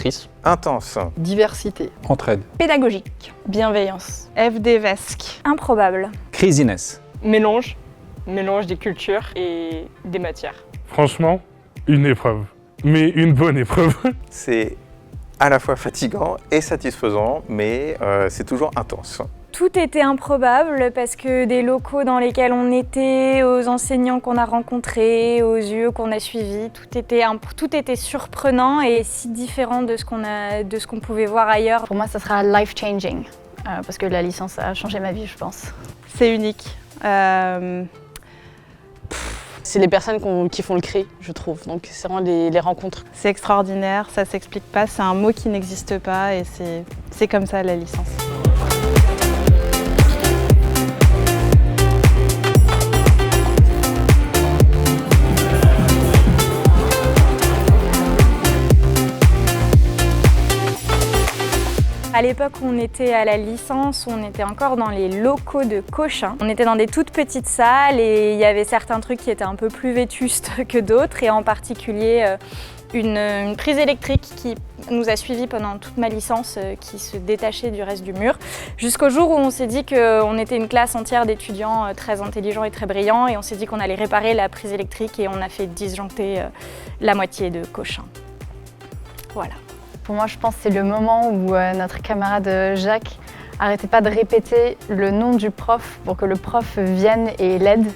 Fédératrice. Intense. Diversité. Entraide. Pédagogique. Bienveillance. FDVesque. Improbable. Craziness. Mélange. Mélange des cultures et des matières. Franchement, une épreuve. Mais une bonne épreuve. C'est à la fois fatigant et satisfaisant, mais c'est toujours intense. Tout était improbable parce que des locaux dans lesquels on était, aux enseignants qu'on a rencontrés, aux yeux qu'on a suivis, tout était surprenant et si différent de ce qu'on pouvait voir ailleurs. Pour moi, ça sera life-changing parce que la licence a changé ma vie, je pense. C'est unique. C'est les personnes qui font le CRI, je trouve. Donc c'est vraiment les rencontres. C'est extraordinaire, ça s'explique pas, c'est un mot qui n'existe pas et c'est comme ça la licence. À l'époque où on était à la licence, on était encore dans les locaux de Cochin. On était dans des toutes petites salles et il y avait certains trucs qui étaient un peu plus vétustes que d'autres et en particulier une prise électrique qui nous a suivis pendant toute ma licence qui se détachait du reste du mur jusqu'au jour où on s'est dit qu'on était une classe entière d'étudiants très intelligents et très brillants et on s'est dit qu'on allait réparer la prise électrique et on a fait disjoncter la moitié de Cochin. Voilà. Pour moi, je pense que c'est le moment où notre camarade Jacques arrêtait pas de répéter le nom du prof pour que le prof vienne et l'aide.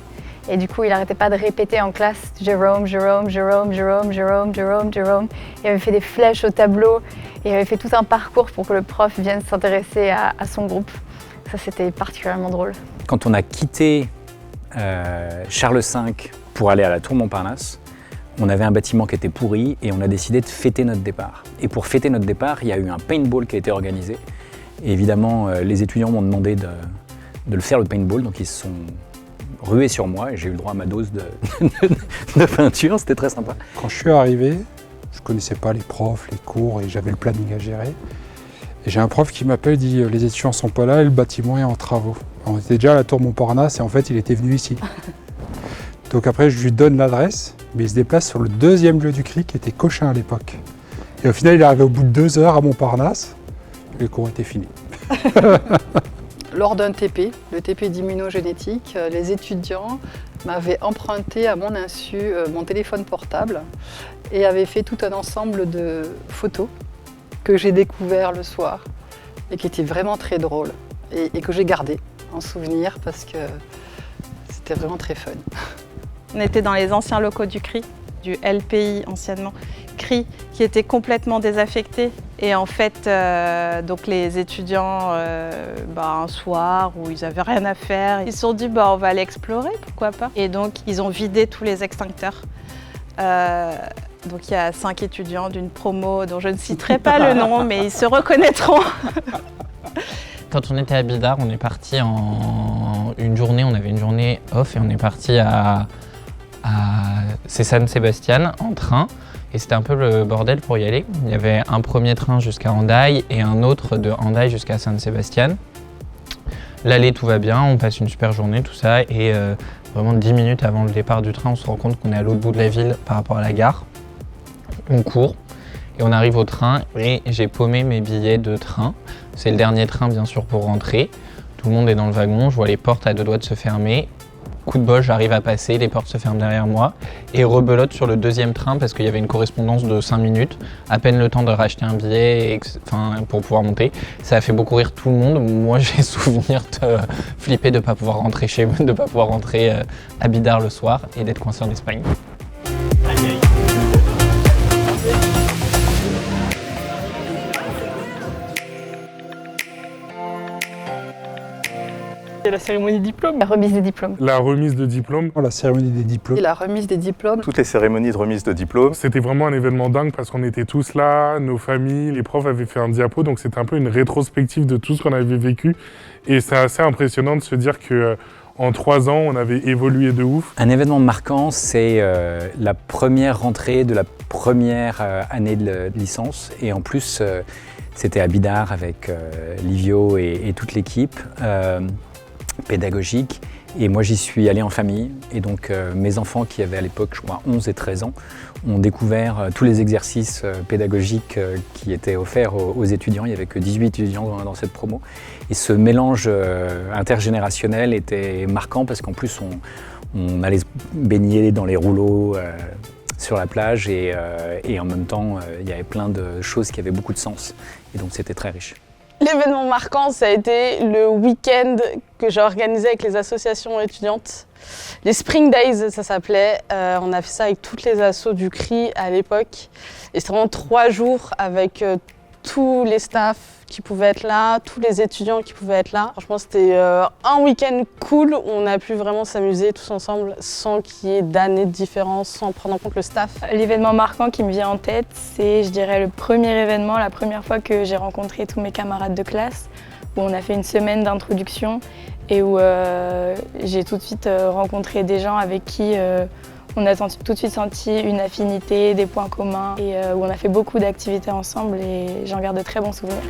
Et du coup, il arrêtait pas de répéter en classe Jérôme, Jérôme, Jérôme, Jérôme, Jérôme, Jérôme, Jérôme. Il avait fait des flèches au tableau et il avait fait tout un parcours pour que le prof vienne s'intéresser à son groupe. Ça, c'était particulièrement drôle. Quand on a quitté Charles V pour aller à la Tour Montparnasse, on avait un bâtiment qui était pourri et on a décidé de fêter notre départ. Et pour fêter notre départ, il y a eu un paintball qui a été organisé. Et évidemment, les étudiants m'ont demandé de le faire, le paintball, donc ils se sont rués sur moi et j'ai eu le droit à ma dose de peinture, c'était très sympa. Quand je suis arrivé, je connaissais pas les profs, les cours et j'avais le planning à gérer. Et j'ai un prof qui m'appelle, dit « Les étudiants sont pas là et le bâtiment est en travaux ». On était déjà à la Tour Montparnasse et en fait, il était venu ici. Donc après, je lui donne l'adresse, mais il se déplace sur le deuxième lieu du CRI qui était Cochin à l'époque. Et au final, il est arrivé au bout de 2 heures à Montparnasse, et le cours était fini. Lors d'un TP, le TP d'immunogénétique, les étudiants m'avaient emprunté à mon insu mon téléphone portable et avaient fait tout un ensemble de photos que j'ai découvert le soir et qui étaient vraiment très drôles et que j'ai gardé en souvenir parce que c'était vraiment très fun. On était dans les anciens locaux du CRI, du LPI anciennement, CRI, qui était complètement désaffecté. Et en fait, donc les étudiants, un soir où ils n'avaient rien à faire, ils se sont dit on va aller explorer, pourquoi pas. Et donc ils ont vidé tous les extincteurs. Donc il y a 5 étudiants d'une promo dont je ne citerai pas le nom, mais ils se reconnaîtront. Quand on était à Bidart, on est parti en une journée, on avait une journée off et on est parti à San Sebastian en train et c'était un peu le bordel pour y aller. Il y avait un premier train jusqu'à Hendaye et un autre de Hendaye jusqu'à San Sebastian. L'aller, tout va bien, on passe une super journée, tout ça et vraiment 10 minutes avant le départ du train, on se rend compte qu'on est à l'autre bout de la ville par rapport à la gare. On court et on arrive au train et j'ai paumé mes billets de train. C'est le dernier train bien sûr pour rentrer. Tout le monde est dans le wagon, je vois les portes à 2 doigts de se fermer. Coup de bol, j'arrive à passer, les portes se ferment derrière moi et rebelote sur le deuxième train parce qu'il y avait une correspondance de 5 minutes, à peine le temps de racheter un billet pour pouvoir monter. Ça a fait beaucoup rire tout le monde. Moi, j'ai souvenir de flipper de ne pas pouvoir rentrer chez moi, de ne pas pouvoir rentrer à Bidart le soir et d'être coincé en Espagne. C'est la cérémonie diplôme. La remise des diplômes. La remise de diplôme. La cérémonie des diplômes. Et la remise des diplômes. Toutes les cérémonies de remise de diplôme. C'était vraiment un événement dingue parce qu'on était tous là, nos familles, les profs avaient fait un diapo, donc c'était un peu une rétrospective de tout ce qu'on avait vécu. Et c'est assez impressionnant de se dire que en 3 ans, on avait évolué de ouf. Un événement marquant, c'est la première rentrée de la première année de licence. Et en plus, c'était à Bidart avec Livio et toute l'équipe. pédagogique. Et moi, j'y suis allé en famille. Et donc, mes enfants, qui avaient à l'époque, je crois, 11 et 13 ans, ont découvert tous les exercices pédagogiques qui étaient offerts aux étudiants. Il n'y avait que 18 étudiants dans cette promo. Et ce mélange intergénérationnel était marquant parce qu'en plus, on allait se baigner dans les rouleaux sur la plage et en même temps, il y avait plein de choses qui avaient beaucoup de sens. Et donc, c'était très riche. L'événement marquant, ça a été le week-end que j'ai organisé avec les associations étudiantes. Les Spring Days, ça s'appelait. On a fait ça avec toutes les assos du CRI à l'époque. Et c'était vraiment 3 jours avec tous les staffs qui pouvaient être là, tous les étudiants qui pouvaient être là. Franchement, c'était un week-end cool où on a pu vraiment s'amuser tous ensemble sans qu'il y ait d'années de différence, sans prendre en compte le staff. L'événement marquant qui me vient en tête, c'est, je dirais, le premier événement, la première fois que j'ai rencontré tous mes camarades de classe, où on a fait une semaine d'introduction et où j'ai tout de suite rencontré des gens avec qui on a tout de suite senti une affinité, des points communs et où on a fait beaucoup d'activités ensemble et j'en garde de très bons souvenirs.